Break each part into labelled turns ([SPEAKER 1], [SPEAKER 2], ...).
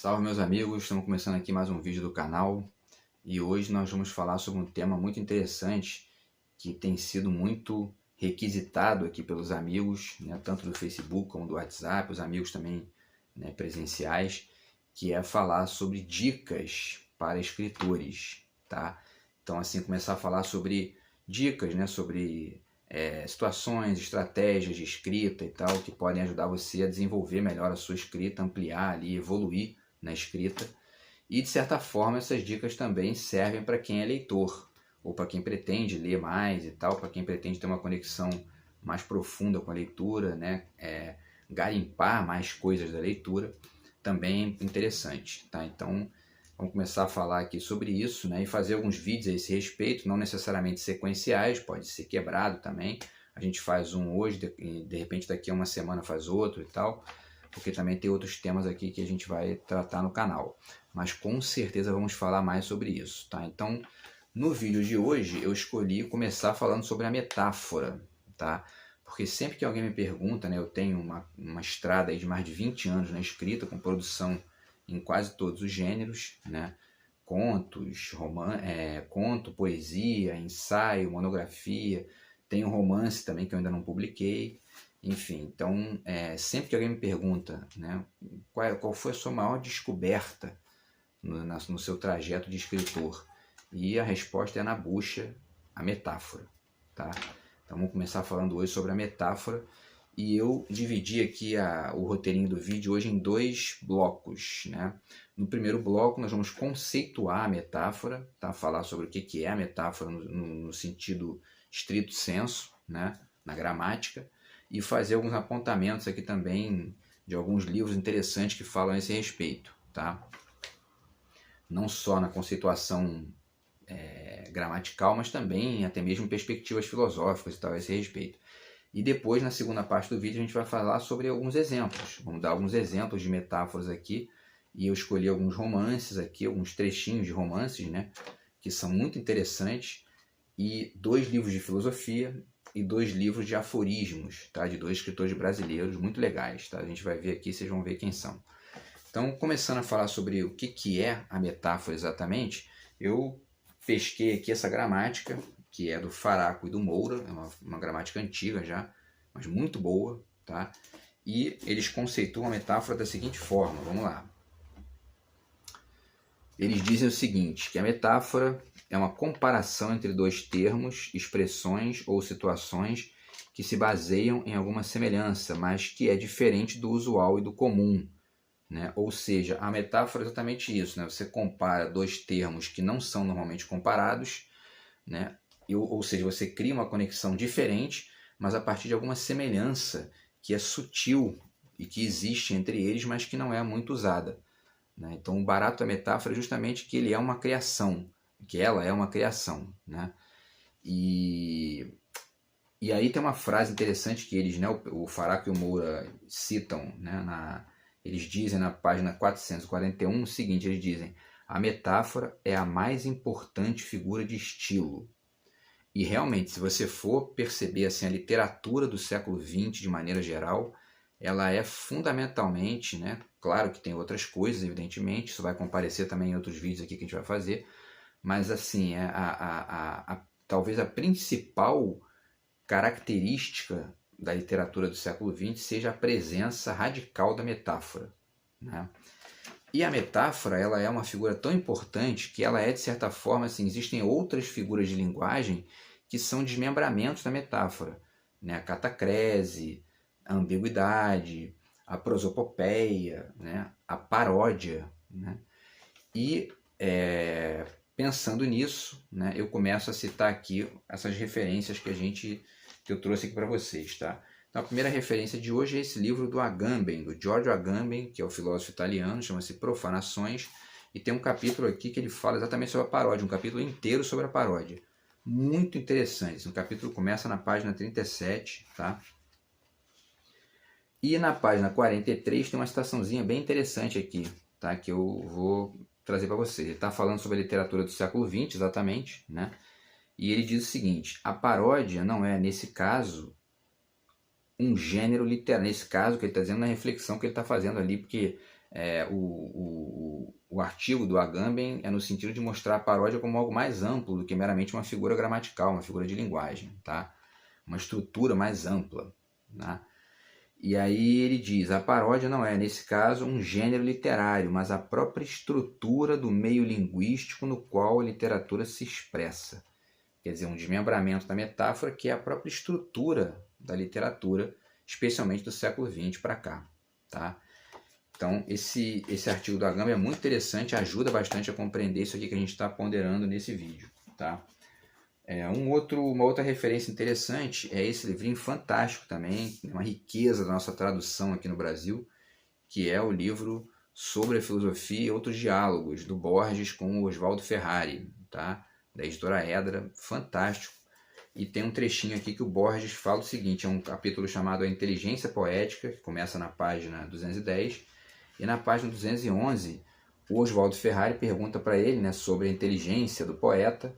[SPEAKER 1] Salve meus amigos, estamos começando aqui mais um vídeo do canal e hoje nós vamos falar sobre um tema muito interessante que tem sido muito requisitado aqui pelos amigos, né, tanto do Facebook como do WhatsApp, os amigos também, né, presenciais, que é falar sobre dicas para escritores, tá? Então assim, começar a falar sobre dicas, né, sobre situações, estratégias de escrita e tal, que podem ajudar você a desenvolver melhor a sua escrita, ampliar ali, evoluir na escrita. E de certa forma essas dicas também servem para quem é leitor, ou para quem pretende ler mais e tal, para quem pretende ter uma conexão mais profunda com a leitura, né? Garimpar mais coisas da leitura, também é interessante, tá? Então vamos começar a falar aqui sobre isso, né? E fazer alguns vídeos a esse respeito, não necessariamente sequenciais, pode ser quebrado também. A gente faz um hoje, de repente daqui a uma semana faz outro e tal, porque também tem outros temas aqui que a gente vai tratar no canal. Mas com certeza vamos falar mais sobre isso, tá? Então, no vídeo de hoje eu escolhi começar falando sobre a metáfora, tá? Porque sempre que alguém me pergunta, né, eu tenho uma estrada aí de mais de 20 anos na escrita, com produção em quase todos os gêneros, né? Contos, conto, poesia, ensaio, monografia, tem um romance também que eu ainda não publiquei, enfim. Então, sempre que alguém me pergunta, né, qual foi a sua maior descoberta no seu trajeto de escritor, e a resposta é na bucha, a metáfora, tá? Então vamos começar falando hoje sobre a metáfora. E eu dividi aqui o roteirinho do vídeo hoje em dois blocos, né? No primeiro bloco nós vamos conceituar a metáfora, tá? Falar sobre o que é a metáfora no sentido estrito sensu, né? Na gramática, e fazer alguns apontamentos aqui também de alguns livros interessantes que falam a esse respeito, tá? Não só na conceituação gramatical, mas também até mesmo perspectivas filosóficas e tal a esse respeito. E depois, na segunda parte do vídeo, a gente vai falar sobre alguns exemplos. Vamos dar alguns exemplos de metáforas aqui. E eu escolhi alguns romances aqui, alguns trechinhos de romances, né? Que são muito interessantes. E 2 livros de filosofia e 2 livros de aforismos, tá? De 2 escritores brasileiros muito legais, tá? A gente vai ver aqui, vocês vão ver quem são. Então, começando a falar sobre o que é a metáfora exatamente, eu pesquei aqui essa gramática, que é do Faraco e do Moura, é uma gramática antiga já, mas muito boa, tá? E eles conceituam a metáfora da seguinte forma, vamos lá. Eles dizem o seguinte, que a metáfora é uma comparação entre 2 termos, expressões ou situações que se baseiam em alguma semelhança, mas que é diferente do usual e do comum, né? Ou seja, a metáfora é exatamente isso, né? Você compara 2 termos que não são normalmente comparados, né? Ou seja, você cria uma conexão diferente, mas a partir de alguma semelhança que é sutil e que existe entre eles, mas que não é muito usada, né? Então, o barato da metáfora é justamente que ele é uma criação, que ela é uma criação, né? E aí tem uma frase interessante que eles, né, o Faraco e o Moura citam, né, eles dizem na página 441 o seguinte, eles dizem: a metáfora é a mais importante figura de estilo. E realmente, se você for perceber assim, a literatura do século XX de maneira geral, ela é fundamentalmente, né, claro que tem outras coisas, evidentemente, isso vai comparecer também em outros vídeos aqui que a gente vai fazer, mas assim, talvez a principal característica da literatura do século XX seja a presença radical da metáfora, né? E a metáfora, ela é uma figura tão importante que ela é, de certa forma, assim, existem outras figuras de linguagem que são desmembramentos da metáfora, né? A catacrese, a ambiguidade, a prosopopeia, né? A paródia, né? E pensando nisso, né, eu começo a citar aqui essas referências que eu trouxe aqui para vocês, tá? Então, a primeira referência de hoje é esse livro do Agamben, do Giorgio Agamben, que é o filósofo italiano, chama-se Profanações, e tem um capítulo aqui que ele fala exatamente sobre a paródia, um capítulo inteiro sobre a paródia. Muito interessante, esse capítulo começa na página 37, tá? E na página 43 tem uma citaçãozinha bem interessante aqui, tá? Que eu vou trazer para vocês. Ele está falando sobre a literatura do século XX, exatamente, né? E ele diz o seguinte: a paródia não é, nesse caso, um gênero literário. Nesse caso, que ele está dizendo na reflexão que ele está fazendo ali, porque o o artigo do Agamben é no sentido de mostrar a paródia como algo mais amplo do que meramente uma figura gramatical, uma figura de linguagem, tá? Uma estrutura mais ampla, né? E aí ele diz, a paródia não é, nesse caso, um gênero literário, mas a própria estrutura do meio linguístico no qual a literatura se expressa. Quer dizer, um desmembramento da metáfora que é a própria estrutura da literatura, especialmente do século XX para cá, tá? Então, esse artigo do Agamben é muito interessante, ajuda bastante a compreender isso aqui que a gente está ponderando nesse vídeo, tá? Uma outra referência interessante é esse livrinho fantástico também, uma riqueza da nossa tradução aqui no Brasil, que é o livro Sobre a Filosofia e Outros Diálogos, do Borges com o Oswaldo Ferrari, tá? Da editora Edra, fantástico. E tem um trechinho aqui que o Borges fala o seguinte, é um capítulo chamado A Inteligência Poética, que começa na página 210, e na página 211, o Oswaldo Ferrari pergunta para ele, né, sobre a inteligência do poeta,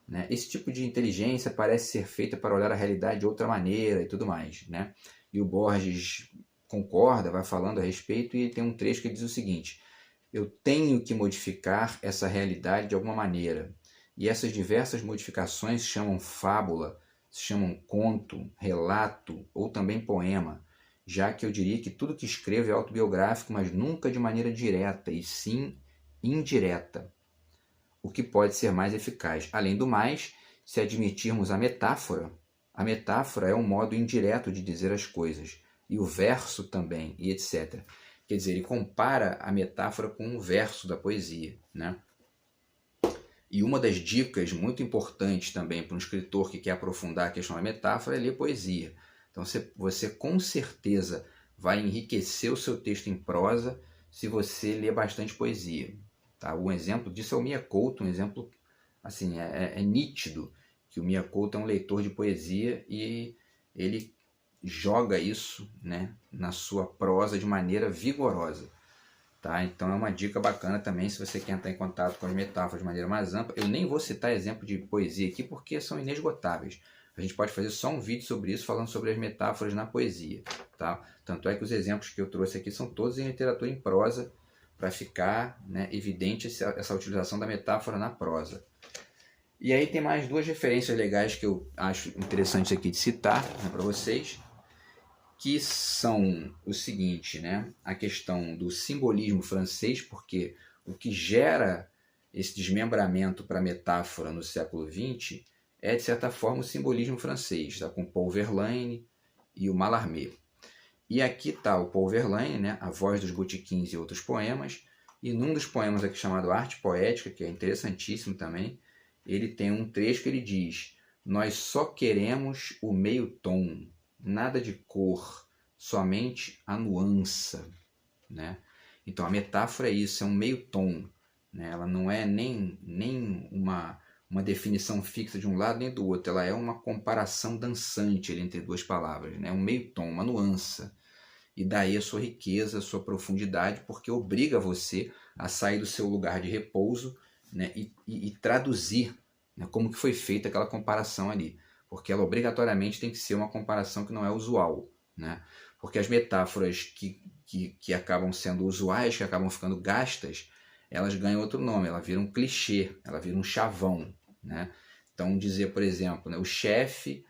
[SPEAKER 1] né? Esse tipo de inteligência parece ser feita para olhar a realidade de outra maneira e tudo mais, né? E o Borges concorda, vai falando a respeito, e tem um trecho que diz o seguinte, eu tenho que modificar essa realidade de alguma maneira, e essas diversas modificações se chamam fábula, se chamam conto, relato ou também poema, já que eu diria que tudo que escrevo é autobiográfico, mas nunca de maneira direta, e sim indireta, o que pode ser mais eficaz. Além do mais, se admitirmos a metáfora é um modo indireto de dizer as coisas, e o verso também, e etc. Quer dizer, ele compara a metáfora com o verso da poesia, né? E uma das dicas muito importantes também para um escritor que quer aprofundar a questão da metáfora é ler poesia. Então você com certeza vai enriquecer o seu texto em prosa se você ler bastante poesia. Tá? Um exemplo disso é o Mia Couto, um exemplo assim, é nítido que o Mia Couto é um leitor de poesia e ele joga isso, né, na sua prosa de maneira vigorosa. Tá? Então é uma dica bacana também se você quer entrar em contato com as metáforas de maneira mais ampla. Eu nem vou citar exemplo de poesia aqui porque são inesgotáveis. A gente pode fazer só um vídeo sobre isso, falando sobre as metáforas na poesia. Tá? Tanto é que os exemplos que eu trouxe aqui são todos em literatura em prosa, para ficar, né, evidente essa utilização da metáfora na prosa. E aí tem mais duas referências legais que eu acho interessante aqui de citar, né, para vocês, que são o seguinte, né? A questão do simbolismo francês, porque o que gera esse desmembramento para a metáfora no século XX é, de certa forma, o simbolismo francês, tá? Com Paul Verlaine e o Mallarmé. E aqui está o Paul Verlaine, né? A Voz dos Botequins e Outros Poemas, e num dos poemas aqui chamado Arte Poética, que é interessantíssimo também, ele tem um trecho que ele diz: nós só queremos o meio tom, nada de cor, somente a nuança, né? Então a metáfora é isso, é um meio tom, né? Ela não é nem uma definição fixa de um lado nem do outro, ela é uma comparação dançante entre duas palavras, né? Um meio tom, uma nuance, e daí a sua riqueza, a sua profundidade, porque obriga você a sair do seu lugar de repouso, né? e traduzir, né, como que foi feita aquela comparação ali, porque ela obrigatoriamente tem que ser uma comparação que não é usual, né? Porque as metáforas que acabam sendo usuais, que acabam ficando gastas, elas ganham outro nome, ela vira um clichê, ela vira um chavão, né? Então dizer, por exemplo, né, o chefe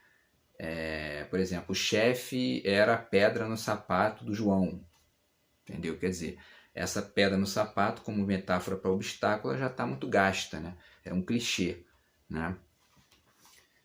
[SPEAKER 1] era a pedra no sapato do João, entendeu? Quer dizer, essa pedra no sapato como metáfora para obstáculo já está muito gasta, né? É um clichê, né?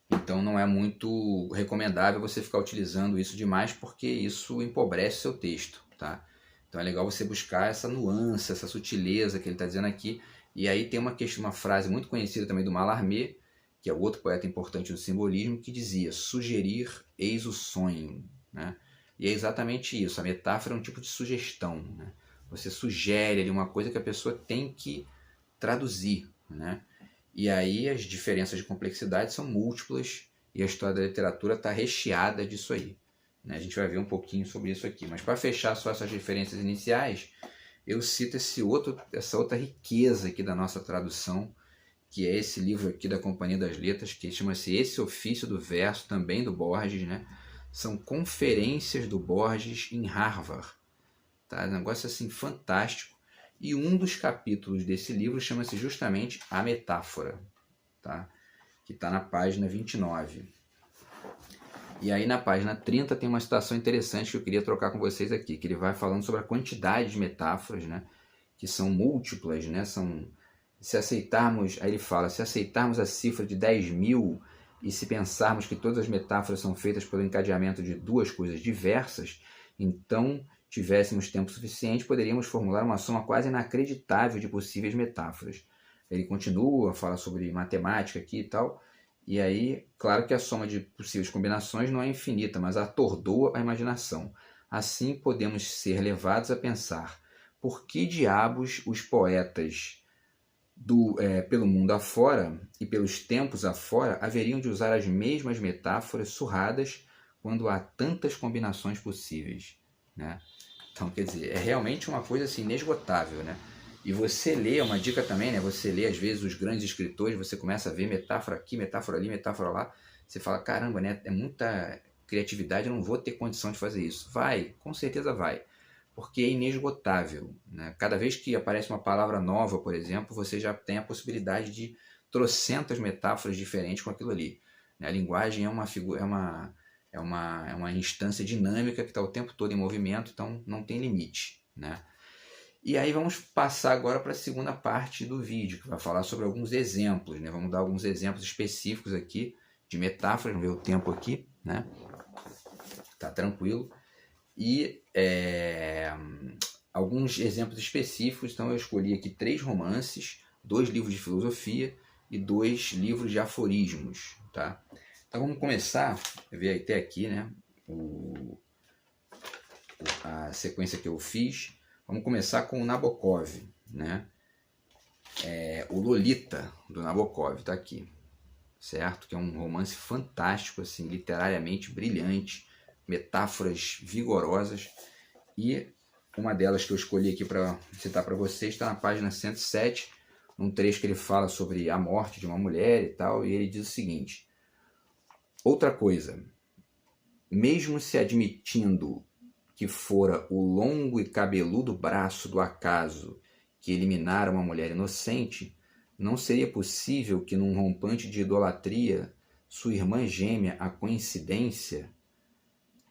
[SPEAKER 1] Então não é muito recomendável você ficar utilizando isso demais, porque isso empobrece o seu texto, tá? Então é legal você buscar essa nuance, essa sutileza que ele está dizendo aqui. E aí tem uma frase muito conhecida também do Mallarmé, que é o outro poeta importante do simbolismo, que dizia: sugerir eis o sonho, né? E é exatamente isso, a metáfora é um tipo de sugestão, né? Você sugere ali uma coisa que a pessoa tem que traduzir, né? E aí as diferenças de complexidade são múltiplas e a história da literatura está recheada disso aí, né? A gente vai ver um pouquinho sobre isso aqui. Mas para fechar só essas diferenças iniciais, eu cito essa outra riqueza aqui da nossa tradução, que é esse livro aqui da Companhia das Letras, que chama-se Esse Ofício do Verso, também do Borges, né? São conferências do Borges em Harvard, tá? Um negócio assim fantástico. E um dos capítulos desse livro chama-se justamente A Metáfora, tá? Que está na página 29. E aí na página 30 tem uma citação interessante que eu queria trocar com vocês aqui, que ele vai falando sobre a quantidade de metáforas, né? Que são múltiplas, né? Se aceitarmos, aí ele fala, se aceitarmos a cifra de 10.000 e se pensarmos que todas as metáforas são feitas pelo encadeamento de duas coisas diversas, então tivéssemos tempo suficiente, poderíamos formular uma soma quase inacreditável de possíveis metáforas. Ele continua, fala sobre matemática aqui e tal, e aí, claro que a soma de possíveis combinações não é infinita, mas atordoa a imaginação. Assim, podemos ser levados a pensar, por que diabos os poetas pelo mundo afora e pelos tempos afora haveriam de usar as mesmas metáforas surradas quando há tantas combinações possíveis, né? Então, quer dizer, é realmente uma coisa assim, inesgotável, né? E você lê, uma dica também, né? Você lê, às vezes, os grandes escritores, você começa a ver metáfora aqui, metáfora ali, metáfora lá. Você fala, caramba, né? É muita criatividade, eu não vou ter condição de fazer isso. Vai, com certeza vai. Porque é inesgotável, né? Cada vez que aparece uma palavra nova, por exemplo, você já tem a possibilidade de trocentas metáforas diferentes com aquilo ali. A linguagem é uma instância dinâmica que está o tempo todo em movimento, então não tem limite, né? E aí vamos passar agora para a segunda parte do vídeo, que vai falar sobre alguns exemplos, né? Vamos dar alguns exemplos específicos aqui de metáforas, vamos ver o tempo aqui, né? Tá tranquilo. E alguns exemplos específicos, então eu escolhi aqui 3 romances, 2 livros de filosofia e 2 livros de aforismos, tá? Então vamos começar, ver até aqui, né? A sequência que eu fiz. Vamos começar com o Nabokov, né? O Lolita, do Nabokov, está aqui, certo? Que é um romance fantástico, assim, literariamente brilhante, metáforas vigorosas. E uma delas que eu escolhi aqui para citar para vocês está na página 107, um trecho que ele fala sobre a morte de uma mulher e tal, e ele diz o seguinte: outra coisa, mesmo se admitindo que fora o longo e cabeludo braço do acaso que eliminara uma mulher inocente, não seria possível que num rompante de idolatria sua irmã gêmea, a coincidência,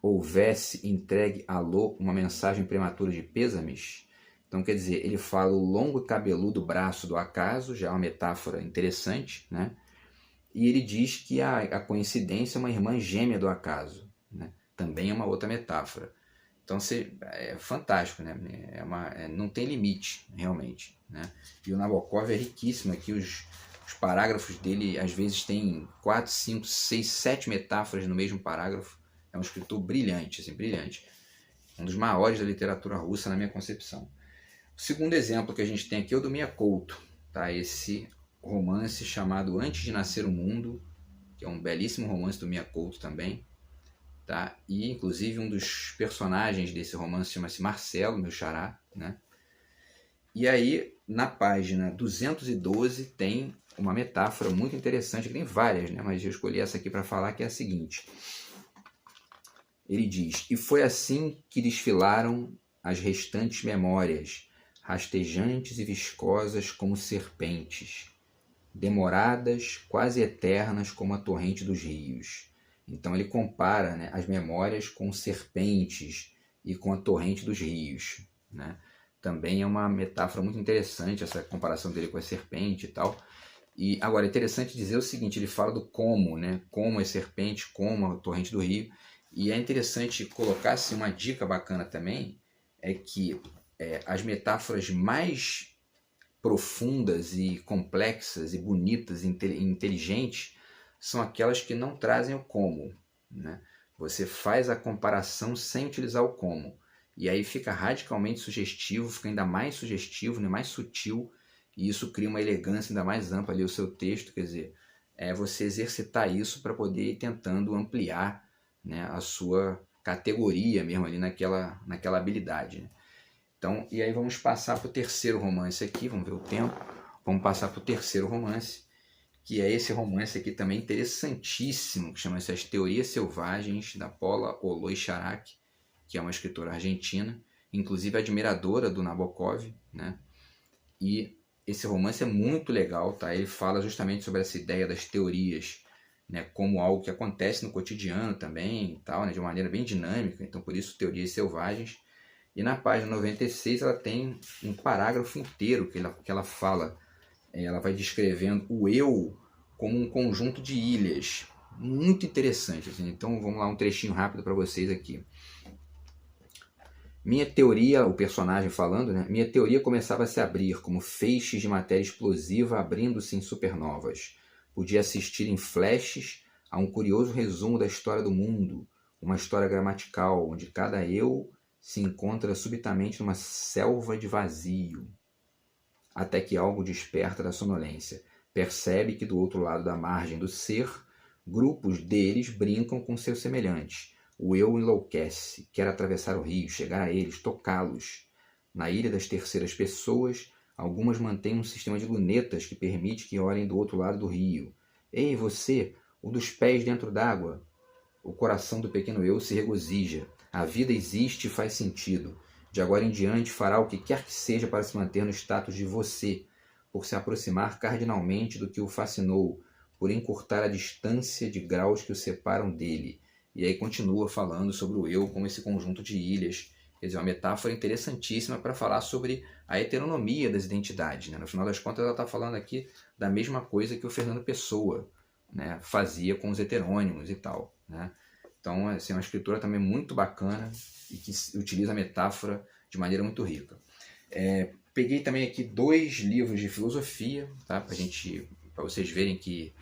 [SPEAKER 1] houvesse entregue a Lô uma mensagem prematura de pêsames? Então, quer dizer, ele fala o longo e cabeludo braço do acaso, já é uma metáfora interessante, né? E ele diz que a coincidência é uma irmã gêmea do acaso, né? Também é uma outra metáfora. Então é fantástico, né? Não tem limite, realmente, né? E o Nabokov é riquíssimo aqui, os parágrafos dele às vezes tem 4, 5, 6, 7 metáforas no mesmo parágrafo. É um escritor brilhante, assim, brilhante. Um dos maiores da literatura russa na minha concepção. O segundo exemplo que a gente tem aqui é o do Mia Couto, tá? Esse romance chamado Antes de Nascer o Mundo, que é um belíssimo romance do Mia Couto também. Tá? E inclusive um dos personagens desse romance chama-se Marcelo, meu xará, né? E aí na página 212 tem uma metáfora muito interessante, tem várias, né? Mas eu escolhi essa aqui para falar, que é a seguinte. Ele diz: e foi assim que desfilaram as restantes memórias, rastejantes e viscosas como serpentes, demoradas, quase eternas como a torrente dos rios. Então ele compara, né, as memórias com serpentes e com a torrente dos rios, né? Também é uma metáfora muito interessante essa comparação dele com a serpente e tal. E agora é interessante dizer o seguinte, ele fala do como, né? Como as serpentes, como a torrente do rio. E é interessante colocar assim, uma dica bacana também, é que as metáforas mais profundas e complexas e bonitas e inteligentes são aquelas que não trazem o como, né? Você faz a comparação sem utilizar o como. E aí fica radicalmente sugestivo, fica ainda mais sugestivo, né? Mais sutil, e isso cria uma elegância ainda mais ampla ali o seu texto. Quer dizer, é você exercitar isso para poder ir tentando ampliar, né, a sua categoria mesmo ali naquela habilidade, né? Então, e aí vamos passar para o terceiro romance aqui, vamos ver o tempo. Vamos passar para o terceiro romance, que é esse romance aqui também interessantíssimo, que chama-se As Teorias Selvagens, da Paula Oloy-Charach, que é uma escritora argentina, inclusive admiradora do Nabokov, né? E esse romance é muito legal, tá? Ele fala justamente sobre essa ideia das teorias, né, como algo que acontece no cotidiano também, e tal, né, de uma maneira bem dinâmica, então por isso Teorias Selvagens. E na página 96 ela tem um parágrafo inteiro que ela fala, ela vai descrevendo o eu como um conjunto de ilhas. Muito interessante, assim. Então vamos lá, um trechinho rápido para vocês aqui. Minha teoria, o personagem falando, né? Minha teoria começava a se abrir como feixes de matéria explosiva abrindo-se em supernovas. Podia assistir em flashes a um curioso resumo da história do mundo, uma história gramatical, onde cada eu se encontra subitamente numa selva de vazio, até que algo desperta da sonolência. Percebe que do outro lado da margem do ser, grupos deles brincam com seus semelhantes. O eu enlouquece, quer atravessar o rio, chegar a eles, tocá-los. Na ilha das terceiras pessoas, algumas mantêm um sistema de lunetas que permite que olhem do outro lado do rio. Ei, você, o dos pés dentro d'água. O coração do pequeno eu se regozija. A vida existe e faz sentido. De agora em diante fará o que quer que seja para se manter no status de você, por se aproximar cardinalmente do que o fascinou, por encurtar a distância de graus que o separam dele. E aí continua falando sobre o eu como esse conjunto de ilhas. Quer dizer, uma metáfora interessantíssima para falar sobre a heteronomia das identidades, né? No final das contas, ela está falando aqui da mesma coisa que o Fernando Pessoa, né, fazia com os heterônimos e tal, né? Então, assim, é uma escritura também muito bacana e que utiliza a metáfora de maneira muito rica. Peguei também aqui 2 livros de filosofia, tá? Para vocês verem que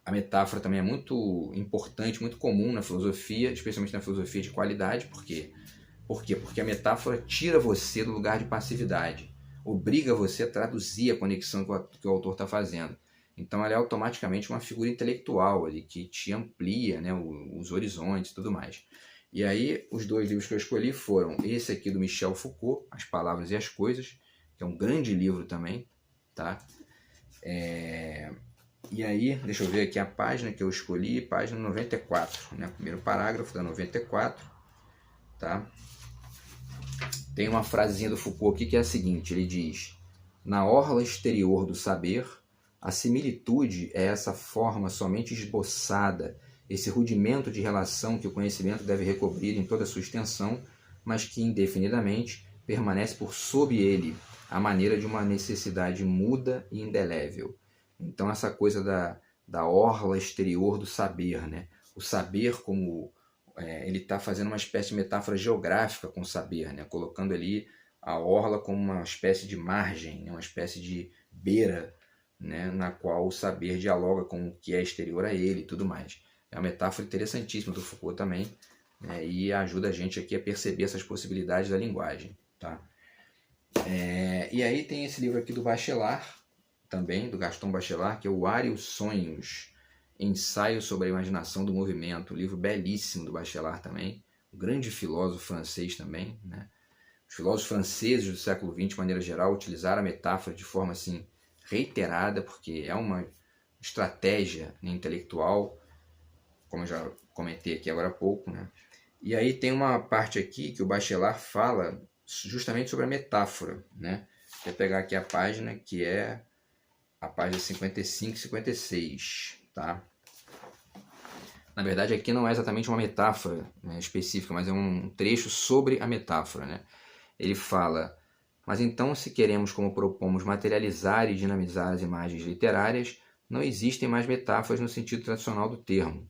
[SPEAKER 1] a metáfora também é muito importante, muito comum na filosofia, especialmente na filosofia de qualidade. Por quê? Porque a metáfora tira você do lugar de passividade, obriga você a traduzir a conexão que o autor está fazendo. Então ela é automaticamente uma figura intelectual ali, que te amplia, né, os horizontes e tudo mais. E aí os 2 livros que eu escolhi foram esse aqui do Michel Foucault, As Palavras e as Coisas, que é um grande livro também, tá? E aí, deixa eu ver aqui a página que eu escolhi, página 94, né? Primeiro parágrafo da 94, tá? Tem uma frasezinha do Foucault aqui que é a seguinte, ele diz: na orla exterior do saber, a similitude é essa forma somente esboçada, esse rudimento de relação que o conhecimento deve recobrir em toda a sua extensão, mas que indefinidamente permanece por sob ele, à maneira de uma necessidade muda e indelével. Então essa coisa da orla exterior do saber, né? O saber como ele está fazendo uma espécie de metáfora geográfica com o saber, né? Colocando ali a orla como uma espécie de margem, né? Uma espécie de beira, né? Na qual o saber dialoga com o que é exterior a ele e tudo mais. É uma metáfora interessantíssima do Foucault também, né? E ajuda a gente aqui a perceber essas possibilidades da linguagem. Tá? E aí tem esse livro aqui do Bachelard, também, do Gaston Bachelard, que é O Ar e os Sonhos, Ensaio sobre a Imaginação do Movimento, um livro belíssimo do Bachelard também, um grande filósofo francês também, né? Os filósofos franceses do século XX, de maneira geral, utilizaram a metáfora de forma assim reiterada, porque é uma estratégia, né, intelectual, como eu já comentei aqui agora há pouco, né? E aí tem uma parte aqui que o Bachelard fala justamente sobre a metáfora, né? Vou pegar aqui a página, que é a página 55 e 56, tá? Na verdade, aqui não é exatamente uma metáfora, né, específica, mas é um trecho sobre a metáfora, né? Ele fala: mas então, se queremos, como propomos, materializar e dinamizar as imagens literárias, não existem mais metáforas no sentido tradicional do termo.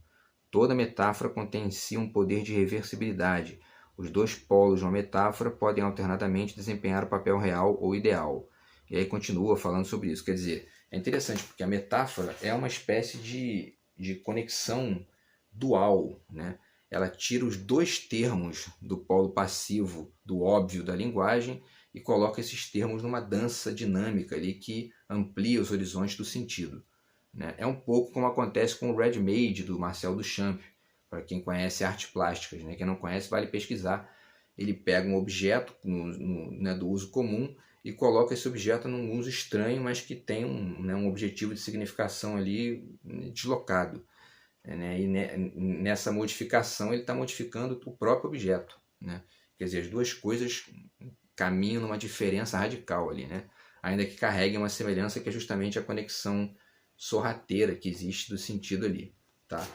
[SPEAKER 1] Toda metáfora contém em si um poder de reversibilidade. Os 2 polos de uma metáfora podem alternadamente desempenhar o papel real ou ideal. E aí continua falando sobre isso. Quer dizer, é interessante porque a metáfora é uma espécie de conexão dual, né? Ela tira os 2 termos do polo passivo, do óbvio da linguagem, e coloca esses termos numa dança dinâmica ali que amplia os horizontes do sentido, né? É um pouco como acontece com o Ready-Made do Marcel Duchamp, para quem conhece artes plásticas, né? Quem não conhece vale pesquisar. Ele pega um objeto né, do uso comum e coloca esse objeto num uso estranho, mas que tem um objetivo de significação ali deslocado, né? E nessa modificação ele está modificando o próprio objeto, né? Quer dizer, as 2 coisas caminham numa diferença radical ali, né? Ainda que carreguem uma semelhança que é justamente a conexão sorrateira que existe do sentido ali, tá?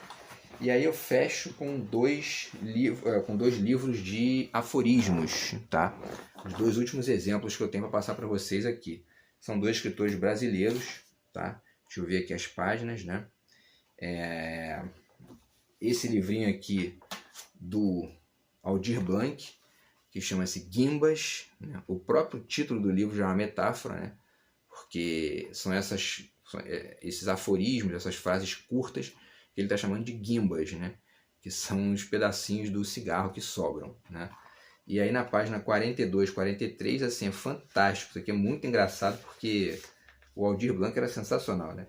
[SPEAKER 1] E aí eu fecho com dois livros de aforismos, tá? Os dois últimos exemplos que eu tenho para passar para vocês aqui. São dois escritores brasileiros, tá? Deixa eu ver aqui as páginas, né? Esse livrinho aqui do Aldir Blanc, que chama-se Guimbas, né? O próprio título do livro já é uma metáfora, né? Porque são esses aforismos, essas frases curtas que ele está chamando de guimbas, né? Que são os pedacinhos do cigarro que sobram, né? E aí na página 42, 43, assim, é fantástico. Isso aqui é muito engraçado porque o Aldir Blanc era sensacional, né?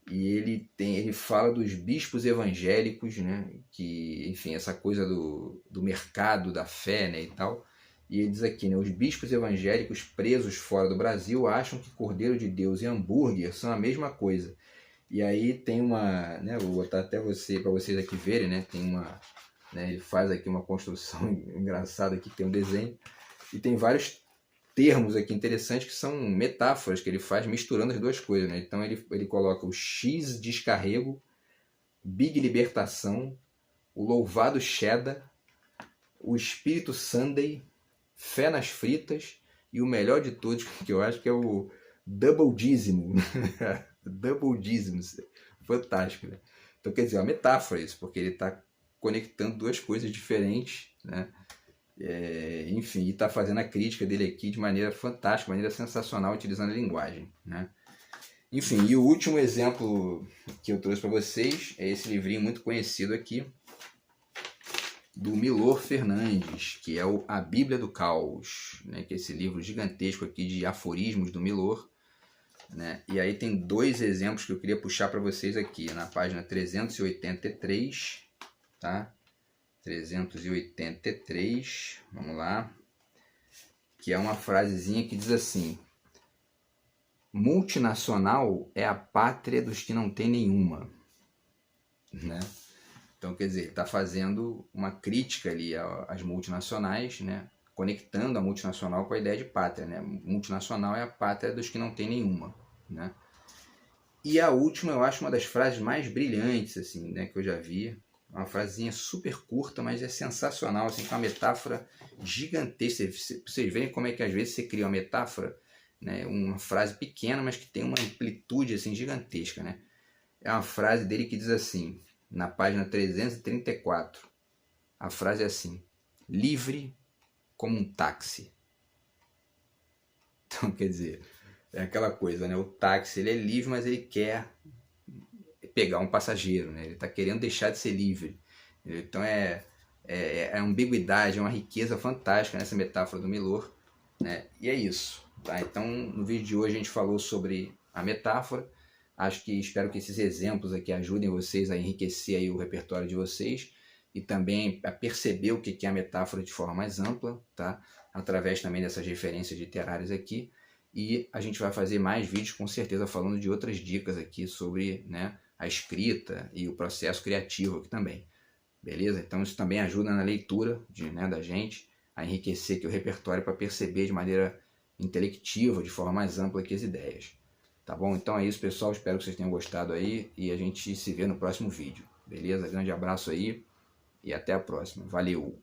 [SPEAKER 1] E ele fala dos bispos evangélicos, né? Que, enfim, essa coisa do mercado, da fé, né? E tal. E ele diz aqui, né? Os bispos evangélicos presos fora do Brasil acham que Cordeiro de Deus e hambúrguer são a mesma coisa. E aí tem uma, né? Vou botar até para vocês aqui verem, né? Tem uma, né? Ele faz aqui uma construção engraçada aqui, tem um desenho. E tem vários termos aqui interessantes que são metáforas que ele faz misturando as duas coisas, né? Então ele coloca o X descarrego, Big Libertação, o Louvado Cheddar, o Espírito Sunday, Fé nas Fritas e o melhor de todos, que eu acho que é o Double Dízimo. Double Dízimo, fantástico, né? Então quer dizer, é uma metáfora isso, porque ele está conectando duas coisas diferentes, né? Enfim, e está fazendo a crítica dele aqui de maneira fantástica, maneira sensacional, utilizando a linguagem, né? Enfim, e o último exemplo que eu trouxe para vocês é esse livrinho muito conhecido aqui, do Milor Fernandes, que é A Bíblia do Caos, né? Que é esse livro gigantesco aqui de aforismos do Milor, né? E aí tem dois exemplos que eu queria puxar para vocês aqui, na página 383, tá? 383, vamos lá, que é uma frasezinha que diz assim: multinacional é a pátria dos que não tem nenhuma, né? Então, quer dizer, ele está fazendo uma crítica ali às multinacionais, né? Conectando a multinacional com a ideia de pátria, né? Multinacional é a pátria dos que não tem nenhuma, né? E a última, eu acho uma das frases mais brilhantes, assim, né, que eu já vi. Uma frasezinha super curta, mas é sensacional, assim, com uma metáfora gigantesca. Vocês veem como é que às vezes você cria uma metáfora, né, uma frase pequena, mas que tem uma amplitude assim, gigantesca, né? É uma frase dele que diz assim, na página 334, a frase é assim: livre como um táxi. Então, quer dizer, é aquela coisa, né? O táxi, ele é livre, mas ele quer pegar um passageiro, né? Ele está querendo deixar de ser livre. Então é ambiguidade, é uma riqueza fantástica nessa metáfora do Milor, né? E é isso, tá? Então no vídeo de hoje a gente falou sobre a metáfora. Espero que esses exemplos aqui ajudem vocês a enriquecer aí o repertório de vocês e também a perceber o que é a metáfora de forma mais ampla, tá? Através também dessas referências literárias aqui. E a gente vai fazer mais vídeos com certeza falando de outras dicas aqui sobre, né, a escrita e o processo criativo aqui também. Beleza? Então isso também ajuda na leitura da gente a enriquecer aqui o repertório para perceber de maneira intelectiva, de forma mais ampla aqui as ideias. Tá bom? Então é isso, pessoal. Espero que vocês tenham gostado aí e a gente se vê no próximo vídeo. Beleza? Grande abraço aí e até a próxima. Valeu!